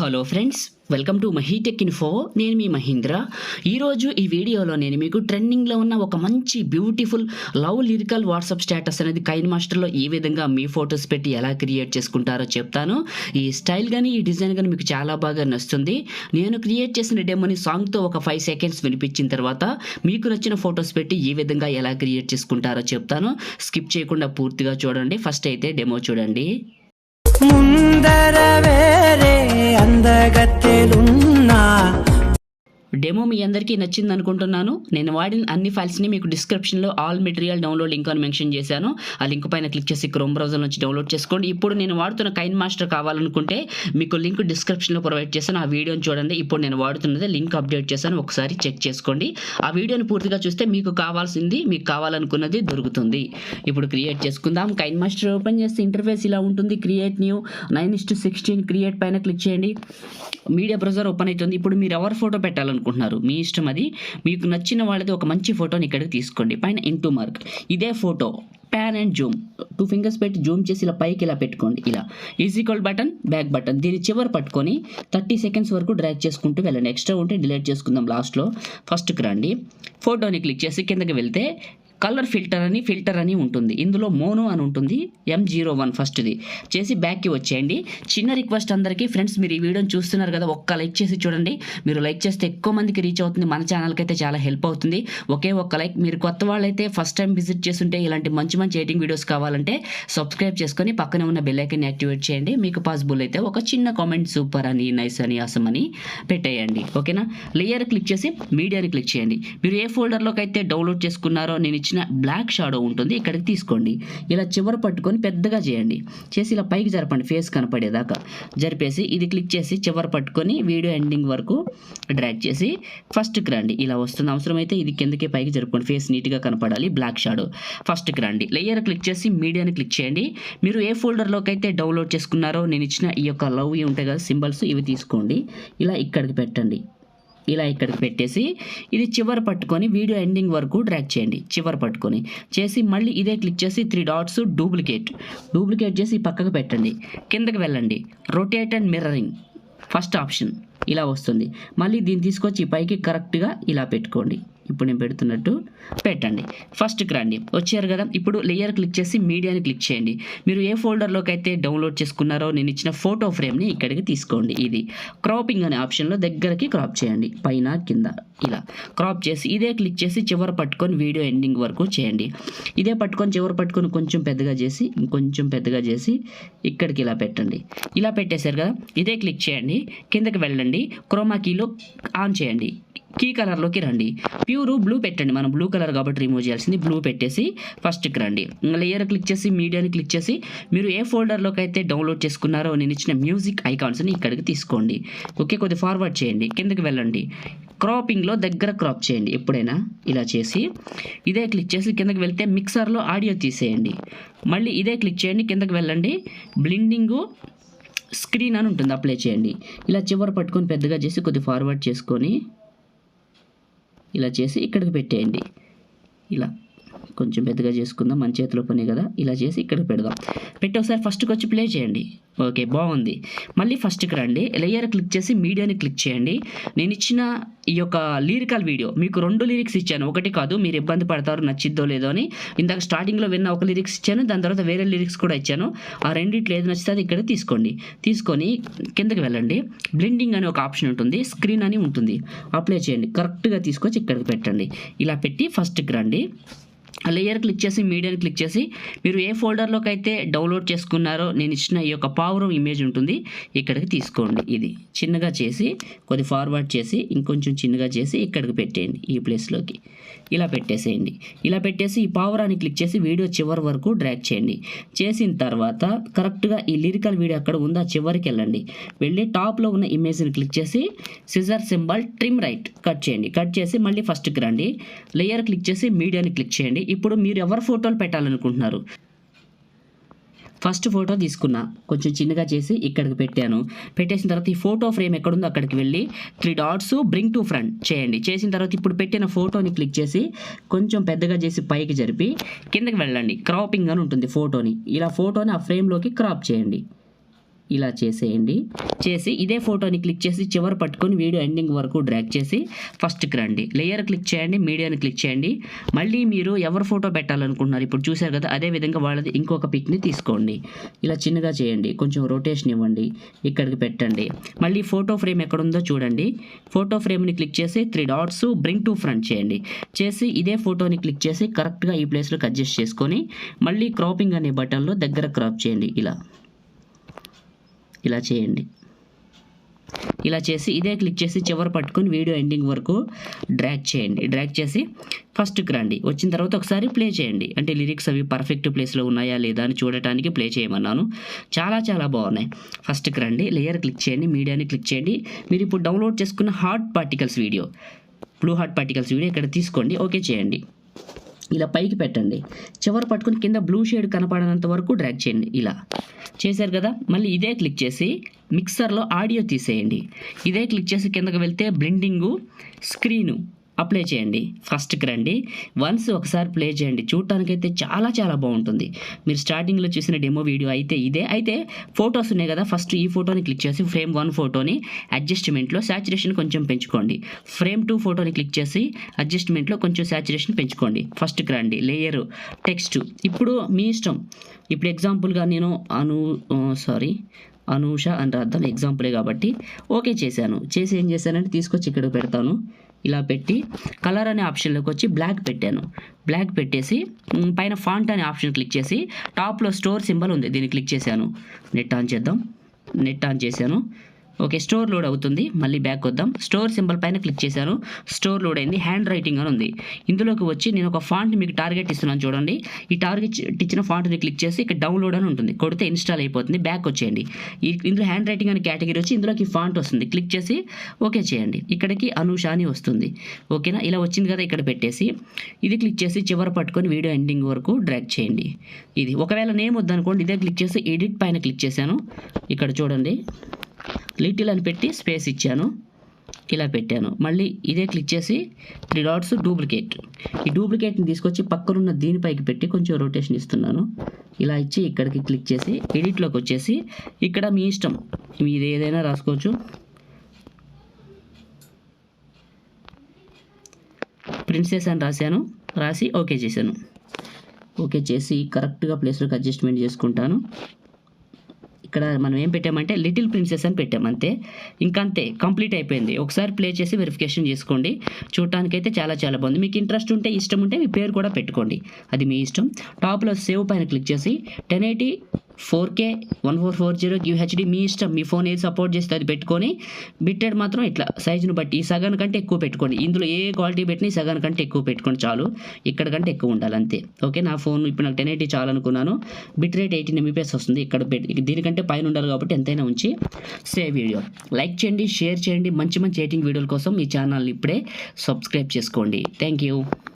Hello friends, welcome to Mahi tech info. నేను మీ మహీంద్ర. ఈరోజు ఈ వీడియోలో నేను మీకు ట్రెండింగ్లో ఉన్న ఒక మంచి beautiful love lyrical WhatsApp status అనేది కైన్మాస్టర్లో ఈ విధంగా మీ ఫొటోస్ పెట్టి ఎలా క్రియేట్ చేసుకుంటారో చెప్తాను. ఈ స్టైల్ కానీ ఈ డిజైన్ కానీ మీకు చాలా బాగా నచ్చుతుంది. నేను క్రియేట్ చేసిన డెమోని సాంగ్తో ఒక 5 సెకండ్స్ వినిపించిన తర్వాత మీకు నచ్చిన ఫొటోస్ పెట్టి ఈ విధంగా ఎలా క్రియేట్ చేసుకుంటారో చెప్తాను. స్కిప్ చేయకుండా పూర్తిగా చూడండి. ఫస్ట్ అయితే డెమో చూడండి. ముందర వేరే అందగత్తెలున్నా డెమో మీ అందరికీ నచ్చింది అనుకుంటున్నాను. నేను వాడిన అన్ని ఫైల్స్ని మీకు డిస్క్రిప్షన్లో ఆల్ మెటీరియల్ డౌన్లోడ్ లింక్ అని మెన్షన్ చేశాను. ఆ లింక్ పైన క్లిక్ చేసి క్రోమ్ బ్రౌజర్ నుంచి డౌన్లోడ్ చేసుకోండి. ఇప్పుడు నేను వాడుతున్న కైన్మాస్టర్ కావాలనుకుంటే మీకు లింక్ డిస్క్రిప్షన్లో ప్రొవైడ్ చేశాను. ఆ వీడియోని చూడండి. ఇప్పుడు నేను వాడుతున్నది లింక్ అప్డేట్ చేశాను, ఒకసారి చెక్ చేసుకోండి. ఆ వీడియోని పూర్తిగా చూస్తే మీకు కావాల్సింది, మీకు కావాలనుకున్నది దొరుకుతుంది. ఇప్పుడు క్రియేట్ చేసుకుందాం. కైన్మాస్టర్ ఓపెన్ చేస్తే ఇంటర్ఫేస్ ఇలా ఉంటుంది. క్రియేట్ న్యూ 9:16 క్రియేట్ పైన క్లిక్ చేయండి. మీడియా బ్రౌజర్ ఓపెన్ అవుతుంది. ఇప్పుడు మీరు ఎవరి ఫోటో పెట్టాలనుకుంటున్నారు మీ ఇష్టం, అది మీకు నచ్చిన వాళ్ళది ఒక మంచి ఫోటోని ఇక్కడికి తీసుకోండి. పైన ఇంటూ మార్క్ ఇదే photo pan and Zoom 2 fingers పెట్టి జూమ్ చేసి ఇలా పైకి ఇలా పెట్టుకోండి. ఇలా ఈక్వల్ బటన్, బ్యాక్ బటన్, దీని చివరి పట్టుకొని 30 సెకండ్స్ వరకు డ్రాగ్ చేసుకుంటూ వెళ్ళండి. ఎక్స్ట్రా ఉంటే డిలీట్ చేసుకుందాం. లాస్ట్లో ఫస్ట్కి రండి. ఫోటోని క్లిక్ చేసి కిందకి వెళ్తే కలర్ ఫిల్టర్ అని ఉంటుంది. ఇందులో మోనో అని ఉంటుంది. M01 ఫస్ట్ది చేసి బ్యాక్కి వచ్చేయండి. చిన్న రిక్వెస్ట్ అందరికీ, ఫ్రెండ్స్ మీరు ఈ వీడియోని చూస్తున్నారు కదా, ఒక్క లైక్ చేసి చూడండి. మీరు లైక్ చేస్తే ఎక్కువ మందికి రీచ్ అవుతుంది, మన ఛానల్కి అయితే చాలా హెల్ప్ అవుతుంది. ఒకే ఒక్క లైక్. మీరు కొత్త వాళ్ళైతే ఫస్ట్ టైం విజిట్ చేస్తుంటే ఇలాంటి మంచి ఎడిటింగ్ వీడియోస్ కావాలంటే సబ్స్క్రైబ్ చేసుకొని పక్కనే ఉన్న బెల్ ఐకాన్ని యాక్టివేట్ చేయండి. మీకు పాసిబుల్ అయితే ఒక చిన్న కామెంట్ సూపర్ అని, నైస్ అని, ఆసమ్ అని పెట్టేయండి. ఓకేనా. లేయర్ క్లిక్ చేసి మీడియాని క్లిక్ చేయండి. మీరు ఏ ఫోల్డర్లోకి అయితే డౌన్లోడ్ చేసుకున్నారో నేను ఇచ్చిన బ్లాక్ షాడో ఉంటుంది, ఇక్కడికి తీసుకోండి. ఇలా చివర పట్టుకొని పెద్దగా చేయండి. చేసి ఇలా పైకి జరపండి, ఫేస్ కనపడేదాకా జరిపేసి ఇది క్లిక్ చేసి చివర పట్టుకొని వీడియో ఎండింగ్ వరకు డ్రాగ్ చేసి ఫస్ట్కి రండి. ఇలా వస్తుంది. అవసరమైతే ఇది కిందకి పైకి జరుపుకోండి, ఫేస్ నీట్గా కనపడాలి. బ్లాక్ షాడో ఫస్ట్కి రండి. లేయర్ క్లిక్ చేసి మీడియాని క్లిక్ చేయండి. మీరు ఏ ఫోల్డర్లోకి అయితే డౌన్లోడ్ చేసుకున్నారో నేను ఇచ్చిన ఈ యొక్క లవ్ ఉంటాయి కదా సింబల్స్, ఇవి తీసుకోండి. ఇలా ఇక్కడికి పెట్టండి. ఇలా ఇక్కడికి పెట్టేసి ఇది చివరి పట్టుకొని వీడియో ఎండింగ్ వరకు డ్రాగ్ చేయండి. చివరి పట్టుకొని చేసి మళ్ళీ ఇదే క్లిక్ చేసి 3 డాట్స్ డూప్లికేట్ చేసి పక్కకు పెట్టండి. కిందకి వెళ్ళండి. Rotate and mirroring first option ఇలా వస్తుంది. మళ్ళీ దీన్ని తీసుకొచ్చి పైకి కరెక్ట్గా ఇలా పెట్టుకోండి. ఇప్పుడు నేను పెడుతున్నట్టు పెట్టండి. ఫస్ట్కి రండి. వచ్చారు కదా. ఇప్పుడు లేయర్ క్లిక్ చేసి మీడియాని క్లిక్ చేయండి. మీరు ఏ ఫోల్డర్లోకి అయితే డౌన్లోడ్ చేసుకున్నారో నేను ఇచ్చిన ఫోటో ఫ్రేమ్ని ఇక్కడికి తీసుకోండి. ఇది క్రాపింగ్ అనే ఆప్షన్లో దగ్గరికి క్రాప్ చేయండి. పైన కింద ఇలా క్రాప్ చేసి ఇదే క్లిక్ చేసి చివరి పట్టుకొని వీడియో ఎండింగ్ వరకు చేయండి. ఇదే పట్టుకొని చివరి పట్టుకొని కొంచెం పెద్దగా చేసి ఇంకొంచెం పెద్దగా చేసి ఇక్కడికి ఇలా పెట్టండి. ఇలా పెట్టేశారు కదా. ఇదే క్లిక్ చేయండి. కిందకి వెళ్ళండి. క్రోమా కీలో ఆన్ చేయండి. కీ కలర్లోకి రండి. ప్యూర్ బ్లూ పెట్టండి. మనం బ్లూ కలర్ కాబట్టి రిమూవ్ చేయాల్సింది. బ్లూ పెట్టేసి ఫస్ట్కి రండి. లేయర్ క్లిక్ చేసి మీడియాని క్లిక్ చేసి మీరు ఏ ఫోల్డర్లోకి అయితే డౌన్లోడ్ చేసుకున్నారో నేను ఇచ్చిన మ్యూజిక్ ఐకాన్స్ని ఇక్కడికి తీసుకోండి. ఓకే, కొద్దిగా ఫార్వర్డ్ చేయండి. కిందకి వెళ్ళండి. క్రాపింగ్లో దగ్గర క్రాప్ చేయండి. ఎప్పుడైనా ఇలా చేసి ఇదే క్లిక్ చేసి కిందకి వెళ్తే మిక్సర్లో ఆడియో తీసేయండి. మళ్ళీ ఇదే క్లిక్ చేయండి. కిందకి వెళ్ళండి. బ్లిండింగు స్క్రీన్ అని ఉంటుంది, అప్లై చేయండి. ఇలా చివరి పట్టుకొని పెద్దగా చేసి కొద్దిగా ఫార్వర్డ్ చేసుకొని ఇలా చేసి ఇక్కడికి పెట్టేయండి. ఇలా కొంచెం పెద్దగా చేసుకుందాం, మన చేతిలో పని కదా. ఇలా చేసి ఇక్కడికి పెడదాం. పెట్టి ఒకసారి ఫస్ట్కి వచ్చి ప్లే చేయండి. ఓకే, బాగుంది. మళ్ళీ ఫస్ట్కి రండి. లేయర్ క్లిక్ చేసి మీడియాని క్లిక్ చేయండి. నేను ఇచ్చిన ఈ యొక్క లిరికల్ వీడియో మీకు 2 లిరిక్స్ ఇచ్చాను, ఒకటి కాదు. మీరు ఇబ్బంది పడతారు నచ్చిద్దో లేదో అని. ఇందాక స్టార్టింగ్లో విన్న ఒక లిరిక్స్ ఇచ్చాను, దాని తర్వాత వేరే లిరిక్స్ కూడా ఇచ్చాను. ఆ రెండిట్లో ఏది నచ్చితే అది ఇక్కడ తీసుకోండి. తీసుకొని కిందకి వెళ్ళండి. బ్లెండింగ్ అనే ఒక ఆప్షన్ ఉంటుంది, స్క్రీన్ అని ఉంటుంది, అప్లై చేయండి. కరెక్ట్గా తీసుకొచ్చి ఇక్కడికి పెట్టండి. ఇలా పెట్టి ఫస్ట్కి రండి. లేయర్ క్లిక్ చేసి మీడియాని క్లిక్ చేసి మీరు ఏ ఫోల్డర్లోకి అయితే డౌన్లోడ్ చేసుకున్నారో నేను ఇచ్చిన ఈ యొక్క పావురం ఇమేజ్ ఉంటుంది, ఇక్కడికి తీసుకోండి. ఇది చిన్నగా చేసి కొద్ది ఫార్వర్డ్ చేసి ఇంకొంచెం చిన్నగా చేసి ఇక్కడికి పెట్టేయండి. ఈ ప్లేస్లోకి ఇలా పెట్టేసేయండి. ఇలా పెట్టేసి ఈ పావురాన్ని క్లిక్ చేసి వీడియో చివరి వరకు డ్రాగ్ చేయండి. చేసిన తర్వాత కరెక్ట్గా ఈ లిరికల్ వీడియో అక్కడ ఉందా చివరికి వెళ్ళండి. వెళ్ళి టాప్లో ఉన్న ఇమేజ్ని క్లిక్ చేసి scissor symbol trim right cut చేయండి. కట్ చేసి మళ్ళీ ఫస్ట్కి రండి. లేయర్ క్లిక్ చేసి మీడియాని క్లిక్ చేయండి. ఇప్పుడు మీరు ఎవరి ఫోటోలు పెట్టాలనుకుంటున్నారు, ఫస్ట్ ఫోటో తీసుకున్నా, కొంచెం చిన్నగా చేసి ఇక్కడికి పెట్టాను. పెట్టేసిన తర్వాత ఈ ఫోటో ఫ్రేమ్ ఎక్కడుందో అక్కడికి వెళ్ళి 3 డాట్స్ బ్రింగ్ టు ఫ్రంట్ చేయండి. చేసిన తర్వాత ఇప్పుడు పెట్టిన ఫోటోని క్లిక్ చేసి కొంచెం పెద్దగా చేసి పైకి జరిపి కిందకి వెళ్ళండి. క్రాపింగ్ అని ఉంటుంది ఫోటోని. ఇలా ఫోటోని ఆ ఫ్రేమ్లోకి క్రాప్ చేయండి. ఇలా చేసేయండి. చేసి ఇదే ఫోటోని క్లిక్ చేసి చివరి పట్టుకొని వీడియో ఎండింగ్ వరకు డ్రాగ్ చేసి ఫస్ట్కి రండి. లేయర్ క్లిక్ చేయండి, మీడియాని క్లిక్ చేయండి. మళ్ళీ మీరు ఎవరు ఫోటో పెట్టాలనుకుంటున్నారు ఇప్పుడు చూశారు కదా, అదే విధంగా వాళ్ళది ఇంకొక పిక్ని తీసుకోండి. ఇలా చిన్నగా చేయండి, కొంచెం రొటేషన్ ఇవ్వండి, ఇక్కడికి పెట్టండి. మళ్ళీ ఫోటో ఫ్రేమ్ ఎక్కడుందో చూడండి. ఫోటో ఫ్రేమ్ని క్లిక్ చేసి 3 డాట్స్ బ్రింగ్ టు ఫ్రంట్ చేయండి. చేసి ఇదే ఫోటోని క్లిక్ చేసి కరెక్ట్గా ఈ ప్లేస్లోకి అడ్జస్ట్ చేసుకొని మళ్ళీ క్రాపింగ్ అనే బటన్లో దగ్గర క్రాప్ చేయండి. ఇలా చేయండి. ఇలా చేసి ఇదే క్లిక్ చేసి చివరి పట్టుకొని వీడియో ఎండింగ్ వరకు డ్రాగ్ చేయండి. డ్రాగ్ చేసి ఫస్ట్కి రండి. వచ్చిన తర్వాత ఒకసారి ప్లే చేయండి. అంటే లిరిక్స్ అవి పర్ఫెక్ట్ ప్లేస్లో ఉన్నాయా లేదా అని చూడటానికి ప్లే చేయమన్నాను. చాలా బాగున్నాయి. ఫస్ట్కి రండి, లేయర్ క్లిక్ చేయండి, మీడియాని క్లిక్ చేయండి. మీరు ఇప్పుడు డౌన్లోడ్ చేసుకున్న heart particles video, blue heart particles video ఇక్కడ తీసుకోండి. ఓకే చేయండి. ఇలా పైకి పెట్టండి. చివరి పట్టుకుని కింద బ్లూ షేడ్ కనపడనంత వరకు డ్రాగ్ చేయండి. ఇలా చేశారు కదా, మళ్ళీ ఇదే క్లిక్ చేసి మిక్సర్లో ఆడియో తీసేయండి. ఇదే క్లిక్ చేసి కిందకి వెళ్తే బ్లెండింగు స్క్రీను అప్లై చేయండి. ఫస్ట్కి రండి, వన్స్ ఒకసారి ప్లే చేయండి. చూడటానికైతే చాలా బాగుంటుంది. మీరు స్టార్టింగ్లో చూసిన డెమో వీడియో అయితే ఇదే. అయితే ఫొటోస్ ఉన్నాయి కదా, ఫస్ట్ ఈ ఫోటోని క్లిక్ చేసి ఫ్రేమ్ 1 ఫోటోని అడ్జస్ట్మెంట్లో సాచురేషన్ కొంచెం పెంచుకోండి. ఫ్రేమ్ 2 ఫోటోని క్లిక్ చేసి అడ్జస్ట్మెంట్లో కొంచెం సాచురేషన్ పెంచుకోండి. ఫస్ట్కి రండి, లేయరు, టెక్స్ట్. ఇప్పుడు మీ ఇష్టం. ఇప్పుడు ఎగ్జాంపుల్గా నేను అనూష అని రాద్దాం, ఎగ్జాంపులే కాబట్టి ఓకే చేశాను. చేసి ఏం చేశానంటే తీసుకొచ్చి ఇక్కడ పెడతాను. ఇలా పెట్టి కలర్ అనే ఆప్షన్లోకి వచ్చి బ్లాక్ పెట్టాను. బ్లాక్ పెట్టేసి పైన ఫాంట్ అనే ఆప్షన్ క్లిక్ చేసి టాప్లో స్టోర్ సింబల్ ఉంది, దీన్ని క్లిక్ చేశాను. నెట్ ఆన్ చేద్దాం. నెట్ ఆన్ చేశాను. ఓకే, స్టోర్ లోడ్ అవుతుంది. మళ్ళీ బ్యాక్ వద్దాం. స్టోర్ సింబల్ పైన క్లిక్ చేశాను. స్టోర్ లోడ్ అయింది. హ్యాండ్ రైటింగ్ అని ఉంది. ఇందులోకి వచ్చి నేను ఒక ఫాంట్ మీకు టార్గెట్ ఇస్తున్నాను చూడండి. ఈ టార్గెట్ ఇచ్చిన ఫాంట్ని క్లిక్ చేసి ఇక్కడ డౌన్లోడ్ అని ఉంటుంది, కొడితే ఇన్స్టాల్ అయిపోతుంది. బ్యాక్ వచ్చేయండి. ఇందులో హ్యాండ్ రైటింగ్ అనే కేటగిరీ వచ్చి ఇందులోకి ఫాంట్ వస్తుంది. క్లిక్ చేసి ఓకే చేయండి. ఇక్కడికి అనూష అని వస్తుంది. ఓకేనా, ఇలా వచ్చింది కదా, ఇక్కడ పెట్టేసి ఇది క్లిక్ చేసి చివరి పట్టుకొని వీడియో ఎండింగ్ వరకు డ్రాగ్ చేయండి. ఇది ఒకవేళ నేమ్ వద్దనుకోండి, ఇదే క్లిక్ చేసి ఎడిట్ పైన క్లిక్ చేశాను. ఇక్కడ చూడండి, లిటిల్ అని పెట్టి స్పేస్ ఇచ్చాను. ఇలా పెట్టాను. మళ్ళీ ఇదే క్లిక్ చేసి 3 డాట్స్ డూప్లికేట్. ఈ డూప్లికేట్ని తీసుకొచ్చి పక్కనున్న దీనిపైకి పెట్టి కొంచెం రొటేషన్ ఇస్తున్నాను. ఇలా ఇచ్చి ఇక్కడికి క్లిక్ చేసి ఎడిట్లోకి వచ్చేసి ఇక్కడ మీ ఇష్టం, మీది ఏదైనా రాసుకోవచ్చు. ప్రిన్సెస్ అని రాశాను. రాసి ఓకే చేశాను. ఓకే చేసి కరెక్ట్గా ప్లేస్లోకి అడ్జస్ట్మెంట్ చేసుకుంటాను. ఇక్కడ మనం ఏం పెట్టామంటే లిటిల్ ప్రిన్సెస్ అని పెట్టాం, అంతే. ఇంకంతే, కంప్లీట్ అయిపోయింది. ఒకసారి ప్లే చేసి వెరిఫికేషన్ చేసుకోండి. చూడటానికైతే చాలా బాగుంది. మీకు ఇంట్రెస్ట్ ఉంటే, ఇష్టం ఉంటే మీ పేరు కూడా పెట్టుకోండి, అది మీ ఇష్టం. టాప్లో సేవ్ పైన క్లిక్ చేసి 1080 4K 1440 QHD మీ ఇష్టం. మీ ఫోన్ ఏది సపోర్ట్ చేస్తే అది పెట్టుకొని బిట్టెడ్ మాత్రం ఇట్లా సైజును బట్టి ఈ సగాని కంటే ఎక్కువ పెట్టుకోండి. ఇందులో ఏ క్వాలిటీ పెట్టినా ఈ సగాని కంటే ఎక్కువ పెట్టుకోండి చాలు. ఇక్కడ కంటే ఎక్కువ ఉండాలి, అంతే. ఓకే, నా ఫోన్ ఇప్పుడు నాకు 1080 చాలు అనుకున్నాను. బిట్ రేట్ 18 MBps వస్తుంది. ఇక్కడ దీనికంటే పైన ఉండాలి కాబట్టి ఎంతైనా ఉంచి సేవ్ వీడియో. లైక్ చేయండి, షేర్ చేయండి. మంచి ఎడిటింగ్ వీడియోల కోసం ఈ ఛానల్ని ఇప్పుడే సబ్స్క్రైబ్ చేసుకోండి. Thank you.